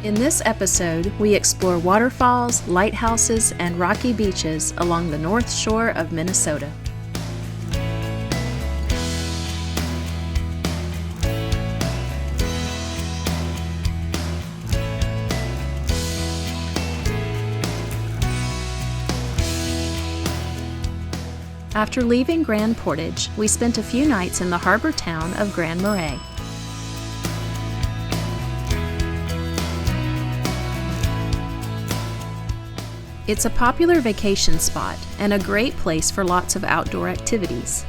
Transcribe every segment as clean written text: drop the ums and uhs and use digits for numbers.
In this episode, we explore waterfalls, lighthouses, and rocky beaches along the north shore of Minnesota. After leaving Grand Portage, we spent a few nights in the harbor town of Grand Marais. It's a popular vacation spot and a great place for lots of outdoor activities.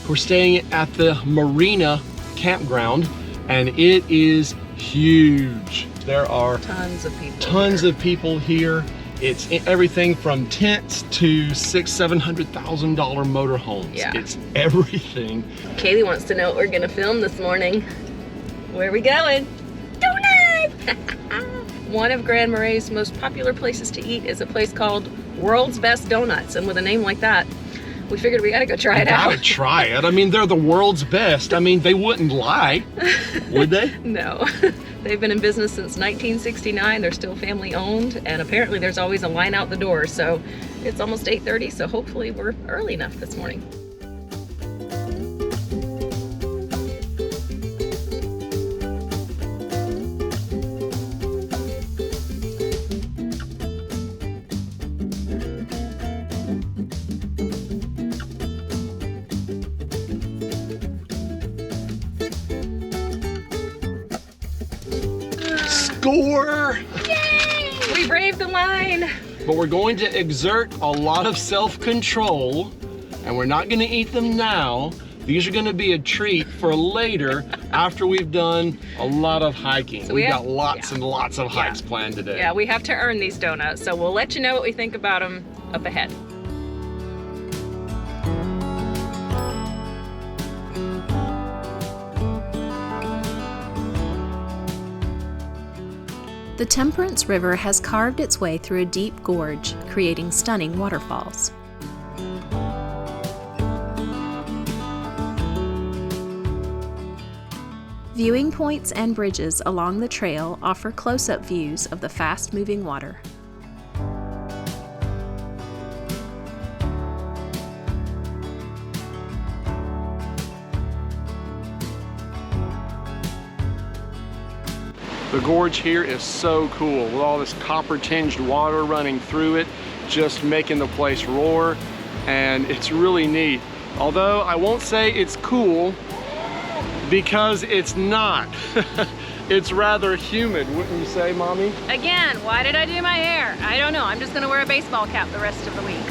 We're staying at the Marina campground, and it is huge. There are tons of people here. It's everything from tents to $600,000-$700,000 motorhomes. Yeah. It's everything. Kaylee wants to know what we're gonna film this morning. Where are we going? Donuts! One of Grand Marais' most popular places to eat is a place called World's Best Donuts, and with a name like that, we figured we gotta go try it out. Gotta try it. I mean, they're the world's best. I mean, they wouldn't lie, would they? No. They've been in business since 1969. They're still family owned, and apparently there's always a line out the door. So it's almost 8:30, so hopefully we're early enough this morning. Score! Yay! We braved the line! But we're going to exert a lot of self-control, and we're not gonna eat them now. These are gonna be a treat for later after we've done a lot of hiking. So we've got lots and lots of hikes Yeah. planned today. Yeah, we have to earn these donuts, so we'll let you know what we think about them up ahead. The Temperance River has carved its way through a deep gorge, creating stunning waterfalls. Viewing points and bridges along the trail offer close-up views of the fast-moving water. The gorge here is so cool with all this copper-tinged water running through it, just making the place roar, and it's really neat. Although I won't say it's cool because it's not. It's rather humid, wouldn't you say, Mommy? Again, why did I do my hair? I don't know. I'm just gonna wear a baseball cap the rest of the week.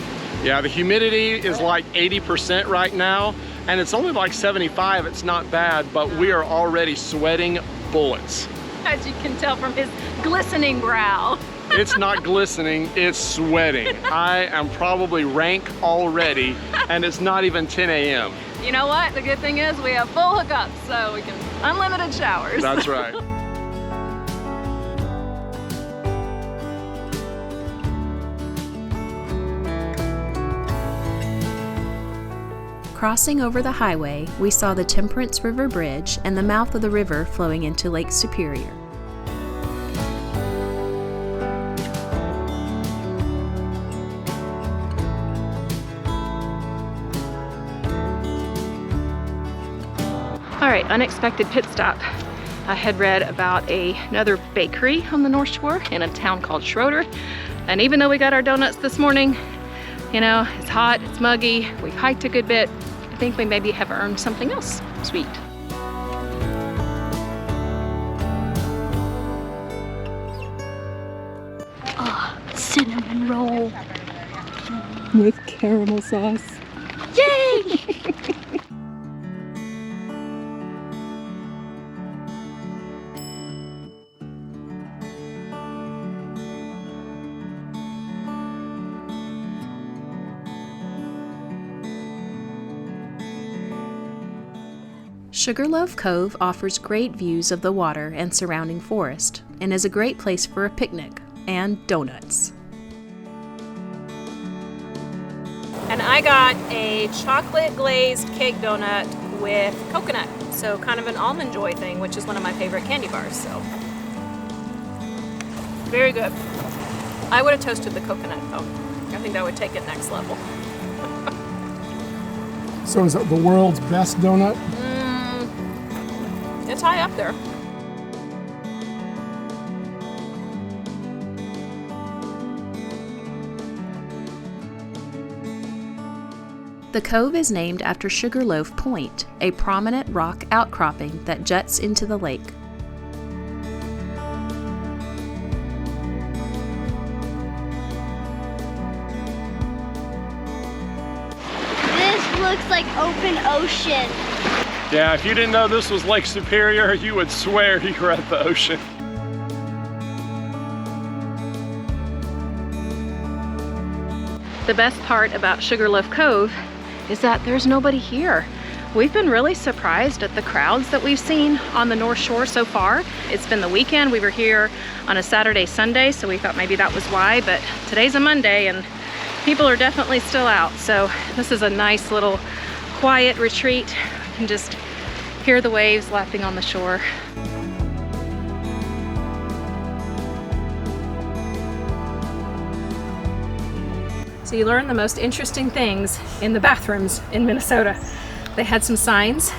Yeah, the humidity is like 80% right now, and it's only like 75. It's not bad, but we are already sweating bullets. As you can tell from his glistening brow. It's not glistening, it's sweating. I am probably rank already, and it's not even 10 a.m. You know what? The good thing is we have full hookups, so we can unlimited showers. That's right. Crossing over the highway, we saw the Temperance River Bridge and the mouth of the river flowing into Lake Superior. All right, unexpected pit stop. I had read about another bakery on the North Shore in a town called Schroeder. And even though we got our donuts this morning, you know, it's hot, it's muggy, we've hiked a good bit, I think we maybe have earned something else sweet. Cinnamon roll. With caramel sauce. Yay! Sugarloaf Cove offers great views of the water and surrounding forest, and is a great place for a picnic and donuts. And I got a chocolate glazed cake donut with coconut. So kind of an Almond Joy thing, which is one of my favorite candy bars. So very good. I would have toasted the coconut though. I think that would take it next level. So is it the world's best donut? It's high up there. The cove is named after Sugarloaf Point, a prominent rock outcropping that juts into the lake. This looks like open ocean. Yeah, if you didn't know this was Lake Superior, you would swear you were at the ocean. The best part about Sugarloaf Cove is that there's nobody here. We've been really surprised at the crowds that we've seen on the North Shore so far. It's been the weekend. We were here on a Saturday, Sunday, so we thought maybe that was why, but today's a Monday and people are definitely still out. So this is a nice little quiet retreat. You can just hear the waves lapping on the shore. So you learn the most interesting things in the bathrooms in Minnesota. They had some signs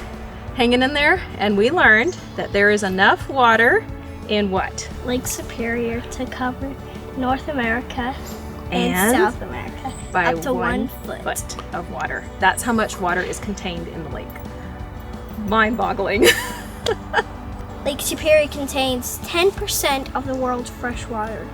hanging in there, and we learned that there is enough water in what? Lake Superior to cover North America and South America by up to 1 foot. foot of water. That's how much water is contained in the lake. Mind-boggling. Lake Superior contains 10% of the world's fresh water.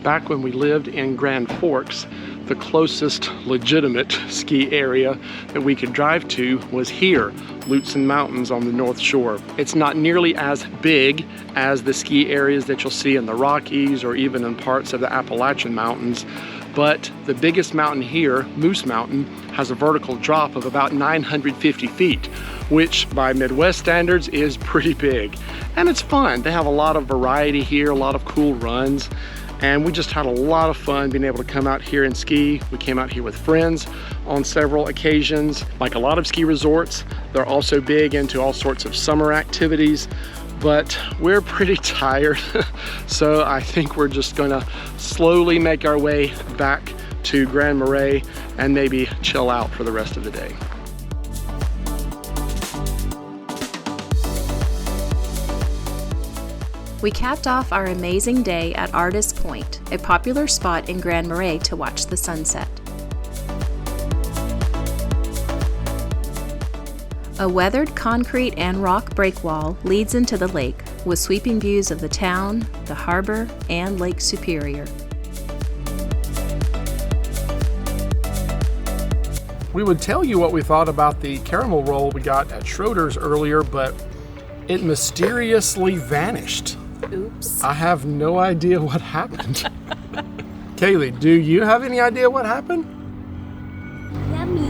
Back when we lived in Grand Forks, the closest legitimate ski area that we could drive to was here, Lutsen Mountains on the North Shore. It's not nearly as big as the ski areas that you'll see in the Rockies or even in parts of the Appalachian Mountains, but the biggest mountain here, Moose Mountain, has a vertical drop of about 950 feet, which by Midwest standards is pretty big. And it's fun. They have a lot of variety here, a lot of cool runs. And we just had a lot of fun being able to come out here and ski. We came out here with friends on several occasions. Like a lot of ski resorts, they're also big into all sorts of summer activities, but we're pretty tired. So I think we're just gonna slowly make our way back to Grand Marais and maybe chill out for the rest of the day. We capped off our amazing day at Artist Point, a popular spot in Grand Marais to watch the sunset. A weathered concrete and rock breakwall leads into the lake with sweeping views of the town, the harbor, and Lake Superior. We would tell you what we thought about the caramel roll we got at Schroeder's earlier, but it mysteriously vanished. Oops. I have no idea what happened. Kaylee, do you have any idea what happened? Yummy.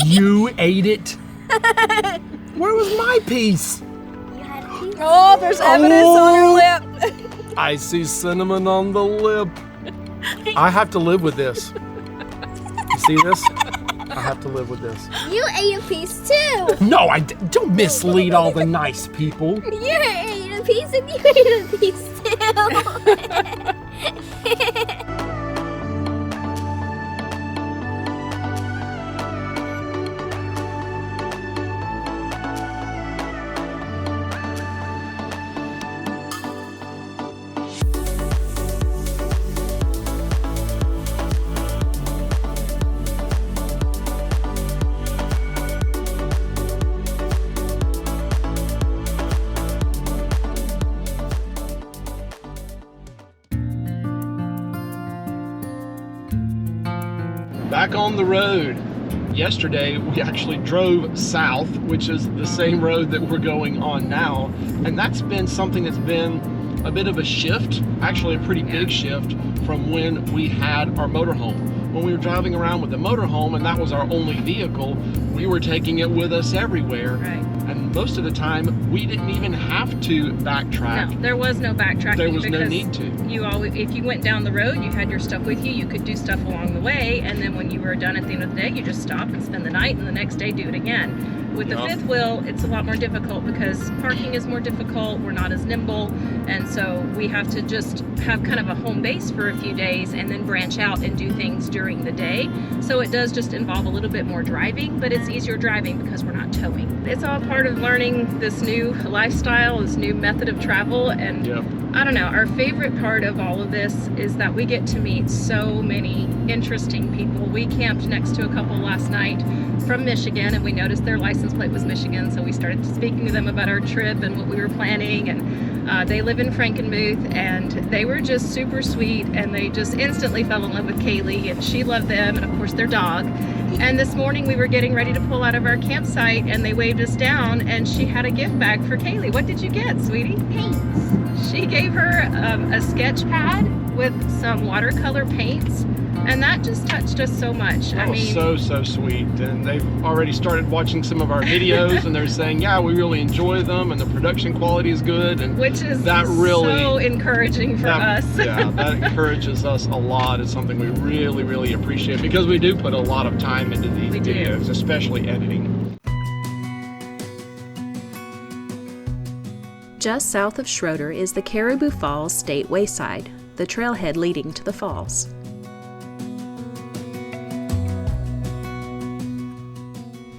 You ate it? Where was my piece? You had a piece. Oh, there's evidence on your lip. I see cinnamon on the lip. I have to live with this. You see this? I have to live with this. You ate a piece too. No, don't mislead all the nice people. You ate a piece and you ate a piece too. Back on the road. Yesterday we actually drove south, which is the same road that we're going on now, and that's been something that's been a bit of a shift, actually a pretty big shift from when we had our motorhome. When we were driving around with the motorhome and that was our only vehicle, we were taking it with us everywhere. Right. And most of the time, we didn't even have to backtrack. No, there was no backtracking. There was no because need to. You always, if you went down the road, you had your stuff with you. You could do stuff along the way, and then when you were done at the end of the day, you just stop and spend the night, and the next day do it again. With the fifth wheel, it's a lot more difficult because parking is more difficult. We're not as nimble, and so we have to just have kind of a home base for a few days and then branch out and do things during the day. So it does just involve a little bit more driving, but it's easier driving because we're not towing. It's all part of learning this new lifestyle, this new method of travel, and I don't know, our favorite part of all of this is that we get to meet so many interesting people. We camped next to a couple last night from Michigan, and we noticed their license plate was Michigan, so we started speaking to them about our trip and what we were planning, and they live in Frankenmuth, and they were just super sweet, and they just instantly fell in love with Kaylee, and she loved them, and of course their dog. And this morning we were getting ready to pull out of our campsite, and they waved us down, and she had a gift bag for Kaylee. What did you get, sweetie? Paints. She gave her a sketch pad with some watercolor paints, and that just touched us so much. That was so sweet. And they've already started watching some of our videos, and they're saying, yeah, we really enjoy them, and the production quality is good, and which is that really so encouraging for us. Yeah, that encourages us a lot. It's something we really appreciate because we do put a lot of time into these videos, especially editing. Just south of Schroeder is the Caribou Falls State Wayside, the trailhead leading to the falls.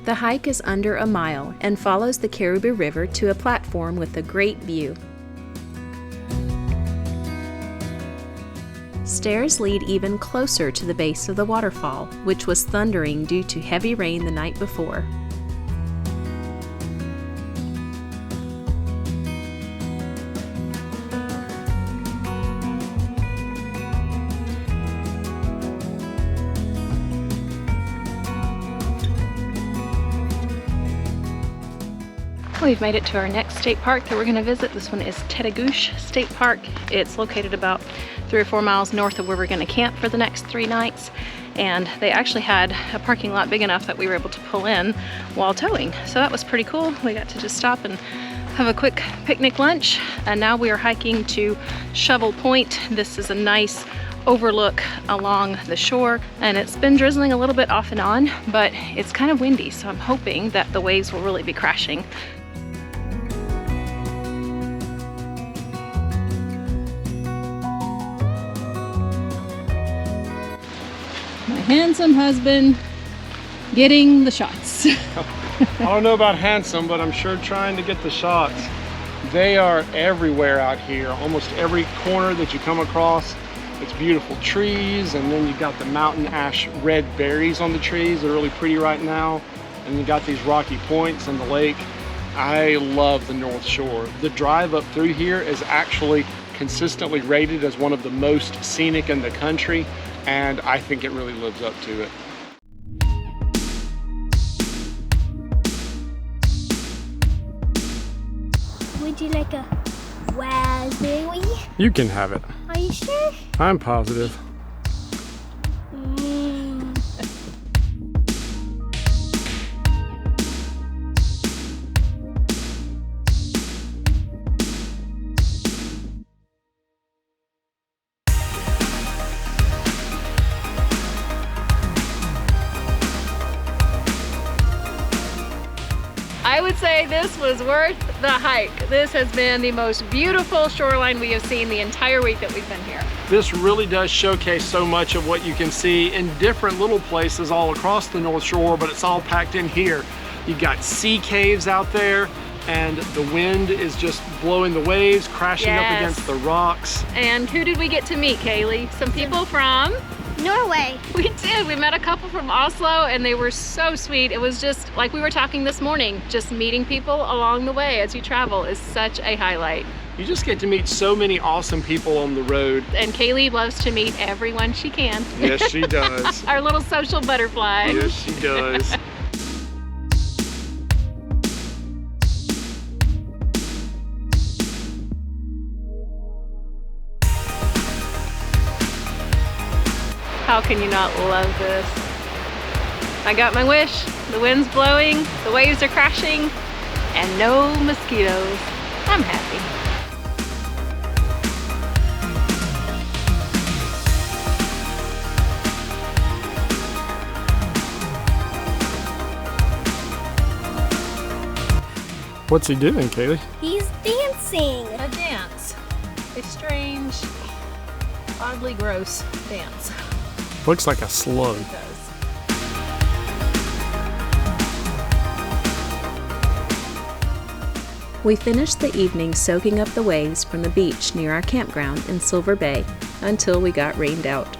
The hike is under a mile and follows the Caribou River to a platform with a great view. Stairs lead even closer to the base of the waterfall, which was thundering due to heavy rain the night before. We've made it to our next state park that we're going to visit. This one is Tettegouche State Park. It's located about 3 or 4 miles north of where we're going to camp for the next 3 nights. And they actually had a parking lot big enough that we were able to pull in while towing. So that was pretty cool. We got to just stop and have a quick picnic lunch. And now we are hiking to Shovel Point. This is a nice overlook along the shore, and it's been drizzling a little bit off and on, but it's kind of windy, so I'm hoping that the waves will really be crashing. My handsome husband getting the shots. I don't know about handsome, but I'm sure trying to get the shots. They are everywhere out here, almost every corner that you come across. It's beautiful trees, and then you got the mountain ash red berries on the trees. They're really pretty right now. And you got these rocky points in the lake. I love the North Shore. The drive up through here is actually consistently rated as one of the most scenic in the country, and I think it really lives up to it. Would you like a raspberry? You can have it. Are you sure? I'm positive. I would say this was worth the hike. This has been the most beautiful shoreline we have seen the entire week that we've been here. This really does showcase so much of what you can see in different little places all across the North Shore, but it's all packed in here. You've got sea caves out there, and the wind is just blowing the waves, crashing up against the rocks. And who did we get to meet, Kaylee? Some people from Norway. We did. We met a couple from Oslo, and they were so sweet. It was just like we were talking this morning, just meeting people along the way as you travel is such a highlight. You just get to meet so many awesome people on the road. And Kaylee loves to meet everyone she can. Yes, she does. Our little social butterfly. Yes, she does. How can you not love this? I got my wish. The wind's blowing, the waves are crashing. and no mosquitoes. I'm happy. What's he doing, Kaylee? He's dancing. A dance. A strange, oddly gross dance. Looks like a slug. It does. We finished the evening soaking up the waves from the beach near our campground in Silver Bay until we got rained out.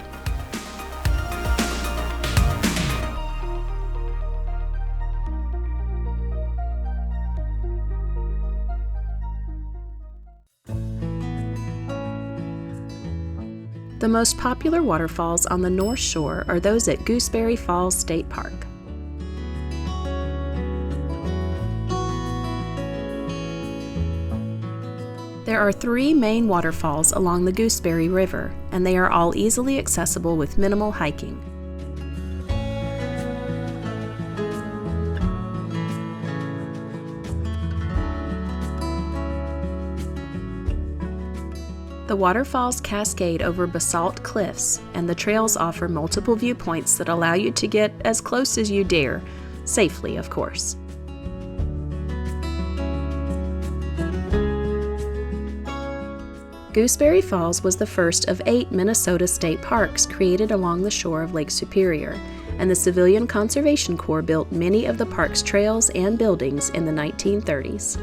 The most popular waterfalls on the North Shore are those at Gooseberry Falls State Park. There are 3 main waterfalls along the Gooseberry River, and they are all easily accessible with minimal hiking. The waterfalls cascade over basalt cliffs, and the trails offer multiple viewpoints that allow you to get as close as you dare, safely, of course. Gooseberry Falls was the first of 8 Minnesota state parks created along the shore of Lake Superior, and the Civilian Conservation Corps built many of the park's trails and buildings in the 1930s.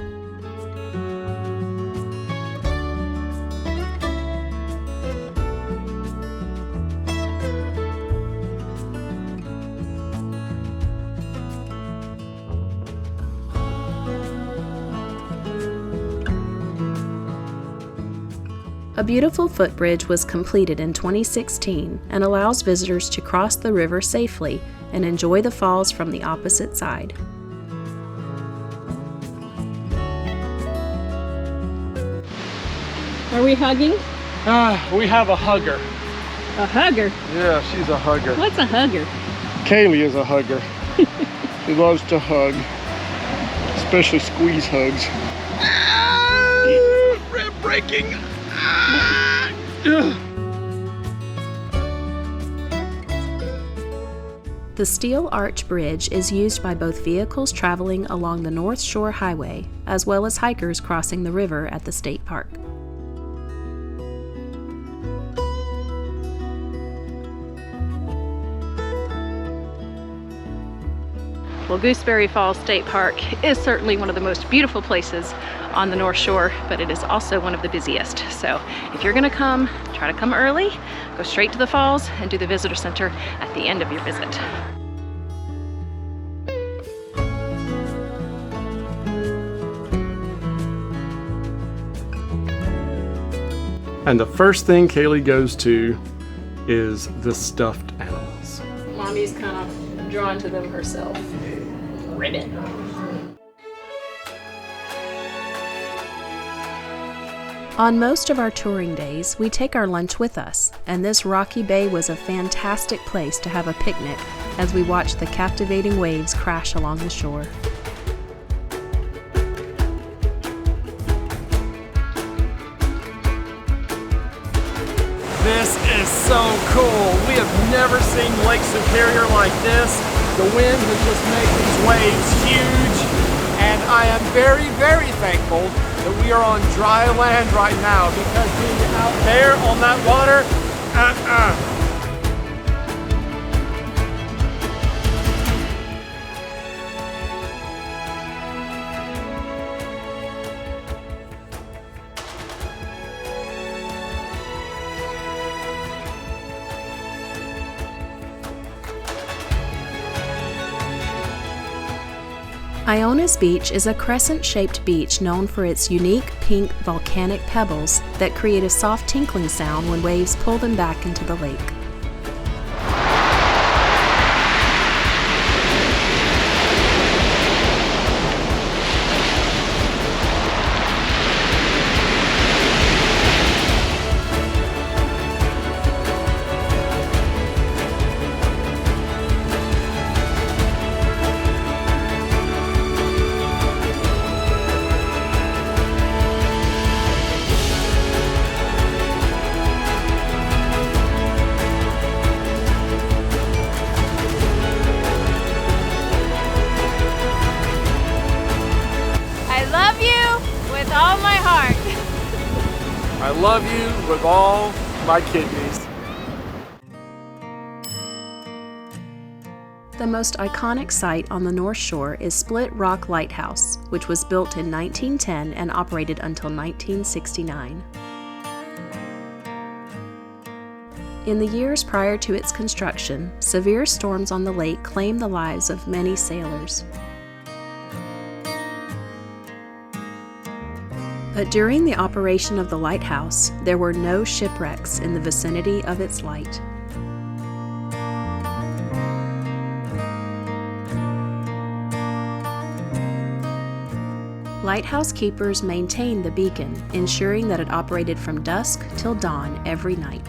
A beautiful footbridge was completed in 2016 and allows visitors to cross the river safely and enjoy the falls from the opposite side. Are we hugging? We have a hugger. A hugger? Yeah, she's a hugger. What's a hugger? Kaylee is a hugger. She loves to hug, especially squeeze hugs. Rib breaking. The Steel Arch Bridge is used by both vehicles traveling along the North Shore Highway, as well as hikers crossing the river at the state park. Well, Gooseberry Falls State Park is certainly one of the most beautiful places on the North Shore, but it is also one of the busiest. So if you're gonna come, try to come early, go straight to the falls and do the visitor center at the end of your visit. And the first thing Kaylee goes to is the stuffed animals. Mommy's kind of drawn to them herself. Ribbit. On most of our touring days, we take our lunch with us, and this rocky bay was a fantastic place to have a picnic as we watched the captivating waves crash along the shore. This is so cool. We have never seen Lake Superior like this. The wind has just made these waves huge, and I am very, very thankful that we are on dry land right now, because being out there on that water, Iona's beach is a crescent-shaped beach known for its unique pink volcanic pebbles that create a soft tinkling sound when waves pull them back into the lake. I love you with all my kidneys. The most iconic site on the North Shore is Split Rock Lighthouse, which was built in 1910 and operated until 1969. In the years prior to its construction, severe storms on the lake claimed the lives of many sailors. But during the operation of the lighthouse, there were no shipwrecks in the vicinity of its light. Lighthouse keepers maintained the beacon, ensuring that it operated from dusk till dawn every night.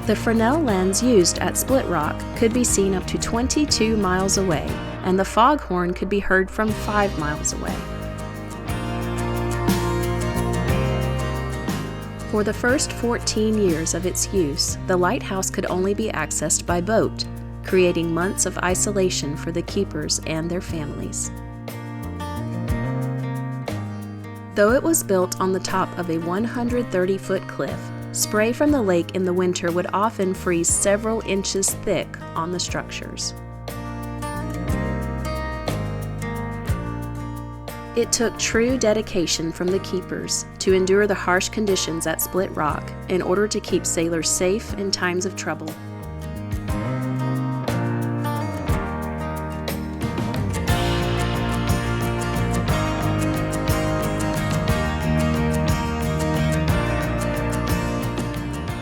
The Fresnel lens used at Split Rock could be seen up to 22 miles away, and the foghorn could be heard from 5 miles away. For the first 14 years of its use, the lighthouse could only be accessed by boat, creating months of isolation for the keepers and their families. Though it was built on the top of a 130-foot cliff, spray from the lake in the winter would often freeze several inches thick on the structures. It took true dedication from the keepers to endure the harsh conditions at Split Rock in order to keep sailors safe in times of trouble.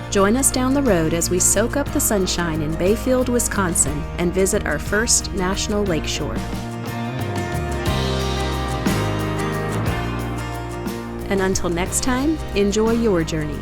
Join us down the road as we soak up the sunshine in Bayfield, Wisconsin, and visit our first national lakeshore. And until next time, enjoy your journey.